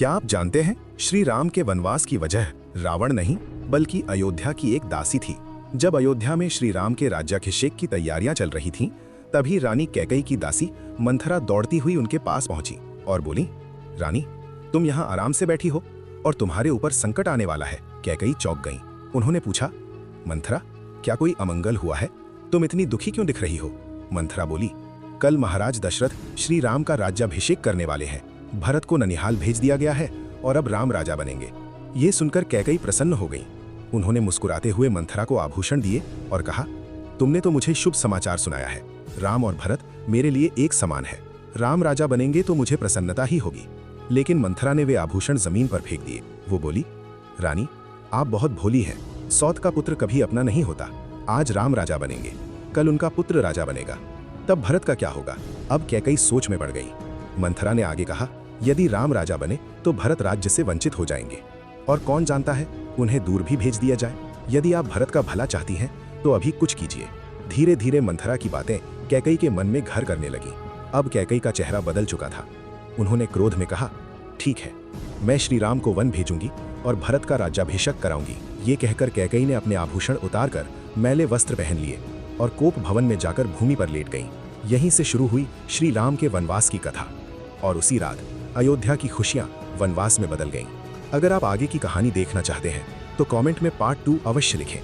क्या आप जानते हैं, श्री राम के वनवास की वजह रावण नहीं बल्कि अयोध्या की एक दासी थी। जब अयोध्या में श्री राम के राज्याभिषेक की तैयारियां चल रही थीं, तभी रानी कैकई की दासी मंथरा दौड़ती हुई उनके पास पहुंची और बोली, रानी, तुम यहाँ आराम से बैठी हो और तुम्हारे ऊपर संकट आने वाला है। कैकई चौंक गईं। उन्होंने पूछा, मंथरा, क्या कोई अमंगल हुआ है? तुम इतनी दुखी क्यों दिख रही हो? मंथरा बोली, कल महाराज दशरथ श्री राम का राज्याभिषेक करने वाले हैं। भरत को ननिहाल भेज दिया गया है और अब राम राजा बनेंगे। ये सुनकर कैकई प्रसन्न हो गई। उन्होंने मुस्कुराते हुए मंथरा को आभूषण दिए और कहा, तुमने तो मुझे शुभ समाचार सुनाया है। राम और भरत मेरे लिए एक समान है। राम राजा बनेंगे तो मुझे प्रसन्नता ही होगी। लेकिन मंथरा ने वे आभूषण जमीन पर फेंक दिए। वो बोली, रानी, आप बहुत भोली हैं। सौत का पुत्र कभी अपना नहीं होता। आज राम राजा बनेंगे, कल उनका पुत्र राजा बनेगा, तब भरत का क्या होगा? अब कैकई सोच में पड़ गई। मंथरा ने आगे कहा, यदि राम राजा बने तो भरत राज्य से वंचित हो जाएंगे, और कौन जानता है, उन्हें दूर भी भेज दिया जाए। यदि आप भरत का भला चाहती हैं तो अभी कुछ कीजिए। धीरे धीरे मंथरा की बातें कैकई के मन में घर करने लगी। अब कैकई का चेहरा बदल चुका था। उन्होंने क्रोध में कहा, ठीक है, मैं श्री राम को वन भेजूंगी और भरत का राज्याभिषेक कराऊंगी। ये कहकर कैकई ने अपने आभूषण उतारकर मैले वस्त्र पहन लिए और कोप भवन में जाकर भूमि पर लेट गईं। यहीं से शुरू हुई श्री राम के वनवास की कथा, और उसी रात अयोध्या की खुशियां वनवास में बदल गईं। अगर आप आगे की कहानी देखना चाहते हैं तो कमेंट में पार्ट 2 अवश्य लिखें।